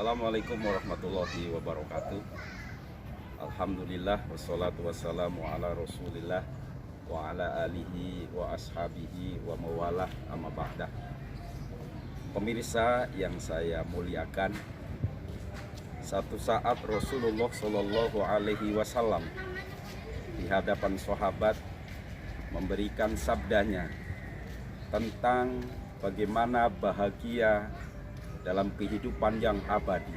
Assalamualaikum warahmatullahi wabarakatuh. Alhamdulillah wassalatu wassalamu ala rasulillah wa ala alihi wa ashabihi wa mawalah amma ba'dah. Pemirsa yang saya muliakan, satu saat Rasulullah Shallallahu Alaihi Wasallam di hadapan sahabat memberikan sabdanya tentang bagaimana bahagia dalam kehidupan yang abadi.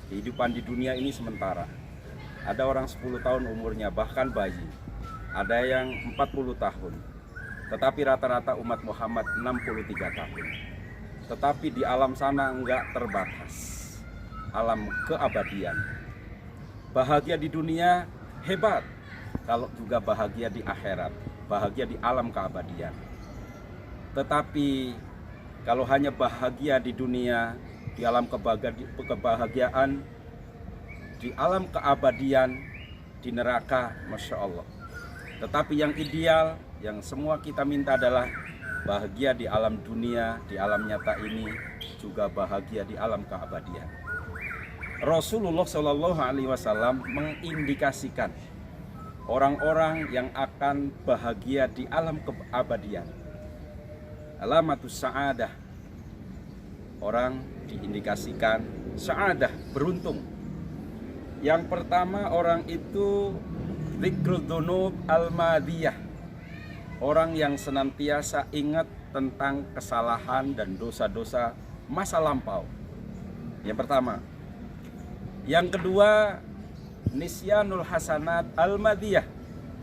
Kehidupan di dunia ini sementara. Ada orang 10 tahun umurnya, bahkan bayi. Ada yang 40 tahun. Tetapi rata-rata umat Muhammad 63 tahun. Tetapi di alam sana enggak terbatas. Alam keabadian. Bahagia di dunia hebat. Kalau juga bahagia di akhirat. Bahagia di alam keabadian. Tetapi kalau hanya bahagia di dunia, di alam kebahagiaan, di alam keabadian, di neraka, Masya Allah. Tetapi yang ideal, yang semua kita minta adalah bahagia di alam dunia, di alam nyata ini, juga bahagia di alam keabadian. Rasulullah Shallallahu Alaihi Wasallam mengindikasikan orang-orang yang akan bahagia di alam keabadian. Alamatus sa'adah, orang diindikasikan sa'adah, beruntung. Yang pertama, orang itu dzikrul dzunub al-madiyah, orang yang senantiasa ingat tentang kesalahan dan dosa-dosa masa lampau. Yang pertama. Yang kedua, nisyanul hasanat al-madiyah,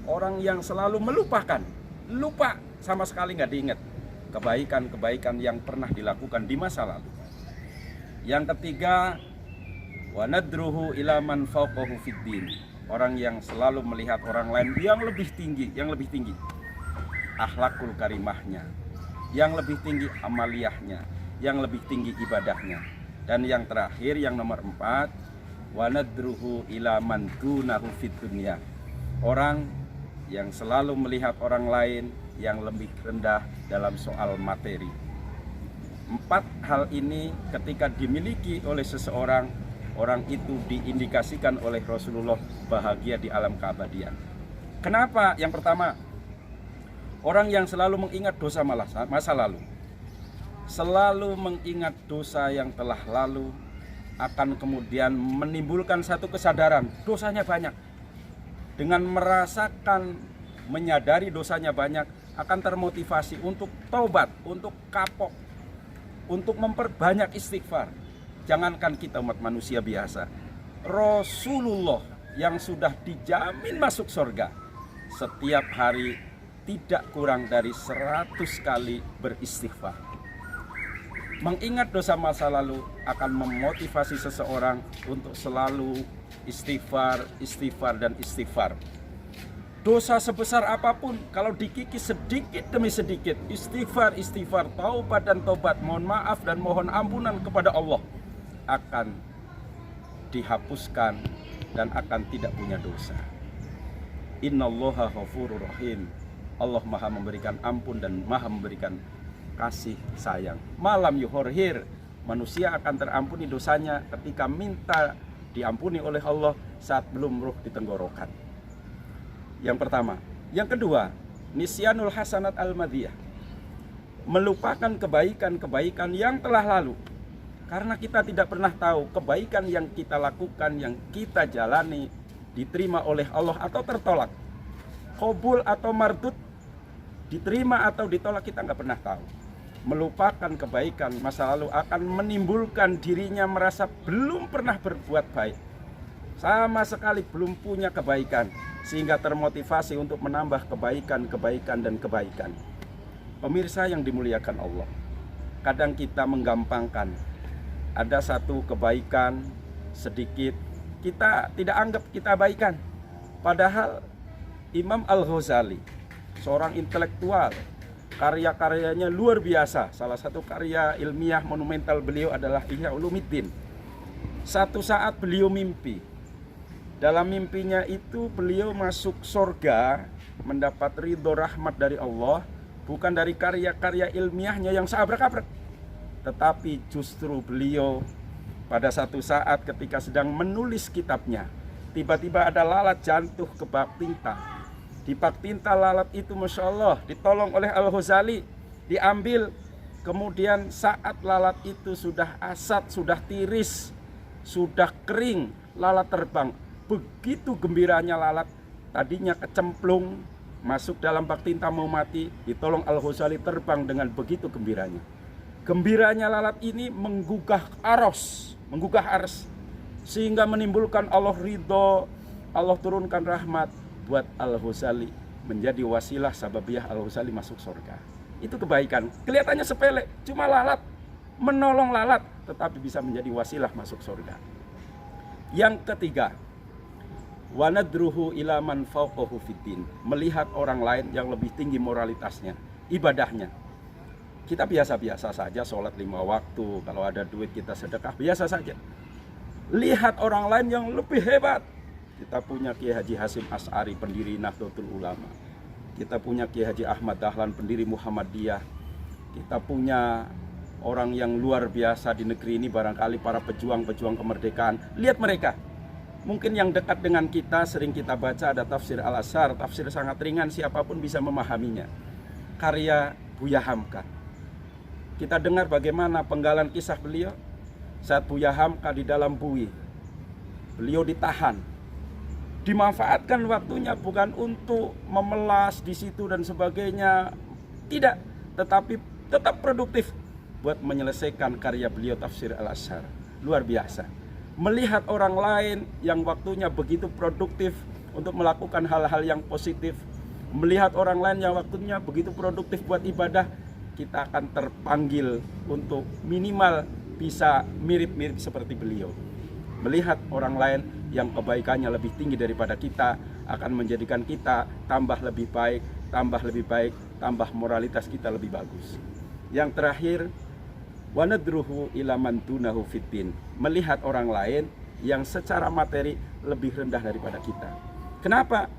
orang yang selalu melupakan, lupa sama sekali nggak diingat kebaikan-kebaikan yang pernah dilakukan di masa lalu. Yang ketiga, wa nadruhu ila man fawqahu fiddin, orang yang selalu melihat orang lain yang lebih tinggi akhlakul karimahnya, yang lebih tinggi amaliyahnya, yang lebih tinggi ibadahnya. Dan yang terakhir, yang nomor 4, wa nadruhu ila man dunahu fid dunya, orang yang selalu melihat orang lain yang lebih rendah dalam soal materi. 4 hal ini ketika dimiliki oleh seseorang, orang itu diindikasikan oleh Rasulullah bahagia di alam keabadian. Kenapa? Yang pertama, orang yang selalu mengingat dosa masa lalu, selalu mengingat dosa yang telah lalu, akan kemudian menimbulkan satu kesadaran, dosanya banyak. Dengan merasakan, menyadari dosanya banyak, akan termotivasi untuk taubat, untuk kapok, untuk memperbanyak istighfar. Jangankan kita umat manusia biasa, Rasulullah yang sudah dijamin masuk surga, setiap hari tidak kurang dari 100 kali beristighfar. Mengingat dosa masa lalu akan memotivasi seseorang untuk selalu istighfar, dan istighfar. Dosa sebesar apapun, kalau dikikis sedikit demi sedikit, istighfar, taubat dan tobat, mohon maaf dan mohon ampunan kepada Allah, akan dihapuskan dan akan tidak punya dosa. Innallaha ghafurur rahim. Allah maha memberikan ampun dan maha memberikan kasih sayang. Malam yuhorhir, manusia akan terampuni dosanya ketika minta diampuni oleh Allah saat belum ruh di tenggorokan. Yang pertama. Yang kedua, nisyanul hasanat al-madiyah, melupakan kebaikan-kebaikan yang telah lalu. Karena kita tidak pernah tahu kebaikan yang kita lakukan, yang kita jalani, diterima oleh Allah atau tertolak, qabul atau mardud, diterima atau ditolak, kita nggak pernah tahu. Melupakan kebaikan masa lalu akan menimbulkan dirinya merasa belum pernah berbuat baik, sama sekali belum punya kebaikan, sehingga termotivasi untuk menambah kebaikan dan kebaikan. Pemirsa yang dimuliakan Allah, kadang kita menggampangkan, ada satu kebaikan sedikit, kita tidak anggap kita baikan. Padahal Imam Al-Ghazali, seorang intelektual, karya-karyanya luar biasa. Salah satu karya ilmiah monumental beliau adalah Ihya Ulumuddin. Satu saat beliau mimpi. Dalam mimpinya itu beliau masuk surga, mendapat ridho rahmat dari Allah, bukan dari karya-karya ilmiahnya yang seabrek-abrek, tetapi justru beliau pada satu saat ketika sedang menulis kitabnya, tiba-tiba ada lalat jatuh ke bak tinta. Di bak tinta lalat itu Masya Allah ditolong oleh Al-Ghazali, diambil. Kemudian saat lalat itu sudah asat, sudah tiris, sudah kering, lalat terbang. Begitu gembiranya lalat, tadinya kecemplung, masuk dalam bak tinta mau mati, ditolong Al-Ghazali terbang dengan begitu gembiranya. Gembiranya lalat ini menggugah ars, sehingga menimbulkan Allah ridho, Allah turunkan rahmat buat Al-Ghazali, menjadi wasilah sababiyah Al-Ghazali masuk surga. Itu kebaikan, kelihatannya sepele, cuma lalat, menolong lalat, tetapi bisa menjadi wasilah masuk surga. Yang ketiga, wanadruhu ila man fawqahu fiddin, melihat orang lain yang lebih tinggi moralitasnya, ibadahnya. Kita biasa-biasa saja, sholat 5 waktu, kalau ada duit kita sedekah, biasa saja. Lihat orang lain yang lebih hebat. Kita punya Kiai Haji Hasyim Asy'ari, pendiri Nahdlatul Ulama. Kita punya Kiai Haji Ahmad Dahlan, pendiri Muhammadiyah. Kita punya orang yang luar biasa di negeri ini, barangkali para pejuang-pejuang kemerdekaan. Lihat mereka. Mungkin yang dekat dengan kita, sering kita baca ada tafsir Al-Azhar, tafsir sangat ringan, siapapun bisa memahaminya. Karya Buya Hamka. Kita dengar bagaimana penggalan kisah beliau saat Buya Hamka di dalam bui. Beliau ditahan, dimanfaatkan waktunya bukan untuk memelas di situ dan sebagainya, tidak, tetapi tetap produktif buat menyelesaikan karya beliau tafsir Al-Azhar. Luar biasa. Melihat orang lain yang waktunya begitu produktif untuk melakukan hal-hal yang positif, melihat orang lain yang waktunya begitu produktif buat ibadah, kita akan terpanggil untuk minimal bisa mirip-mirip seperti beliau. Melihat orang lain yang kebaikannya lebih tinggi daripada kita akan menjadikan kita tambah lebih baik, tambah moralitas kita lebih bagus. Yang terakhir, wanadruhu ila man dunahu fiddin, melihat orang lain yang secara materi lebih rendah daripada kita. Kenapa?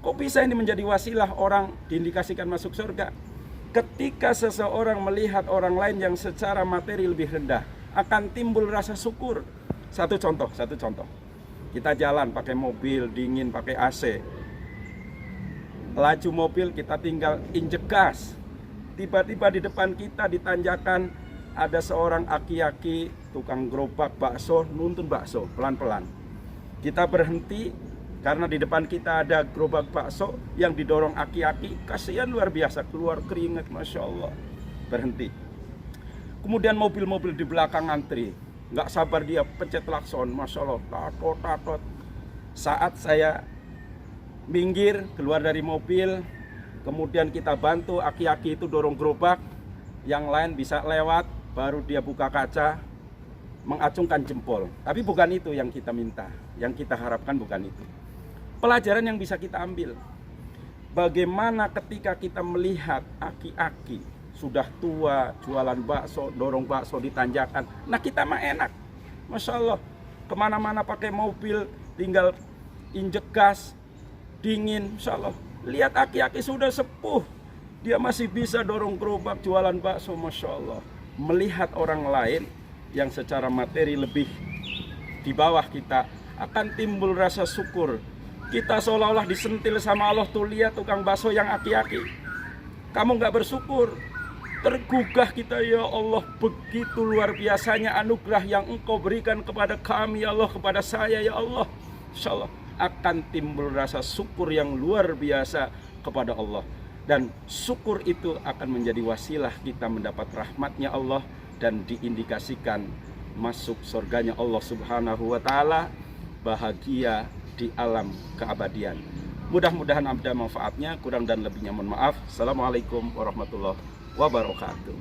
Kok bisa ini menjadi wasilah orang diindikasikan masuk surga? Ketika seseorang melihat orang lain yang secara materi lebih rendah, akan timbul rasa syukur. Satu contoh. Kita jalan pakai mobil dingin, pakai AC. Laju mobil kita tinggal injek gas. Tiba-tiba di depan kita di tanjakan ada seorang aki-aki tukang gerobak bakso, nuntun bakso pelan-pelan. Kita berhenti karena di depan kita ada gerobak bakso yang didorong aki-aki, kasihan luar biasa, keluar keringat, Masya Allah. Berhenti. Kemudian mobil-mobil di belakang antri, nggak sabar dia pencet klakson, Masya Allah, tatot. Saat saya minggir, keluar dari mobil, kemudian kita bantu aki-aki itu dorong gerobak, yang lain bisa lewat, baru dia buka kaca, mengacungkan jempol. Tapi bukan itu yang kita minta, yang kita harapkan bukan itu. Pelajaran yang bisa kita ambil, bagaimana ketika kita melihat aki-aki sudah tua, jualan bakso, dorong bakso di tanjakan. Nah kita mah enak, Masya Allah, kemana-mana pakai mobil, tinggal injek gas, dingin, Masya Allah. Lihat aki-aki sudah sepuh, dia masih bisa dorong gerobak, jualan bakso, Masya Allah. Melihat orang lain yang secara materi lebih di bawah kita, akan timbul rasa syukur. Kita seolah-olah disentil sama Allah, tuh lihat tukang bakso yang aki-aki. Kamu nggak bersyukur, tergugah kita, ya Allah, begitu luar biasanya anugerah yang Engkau berikan kepada kami, ya Allah, kepada saya, ya Allah. Insya Allah akan timbul rasa syukur yang luar biasa kepada Allah. Dan syukur itu akan menjadi wasilah kita mendapat rahmatnya Allah dan diindikasikan masuk surganya Allah Subhanahu wa Ta'ala, bahagia di alam keabadian. Mudah-mudahan ada manfaatnya, kurang dan lebihnya mohon maaf. Assalamualaikum warahmatullahi wabarakatuh.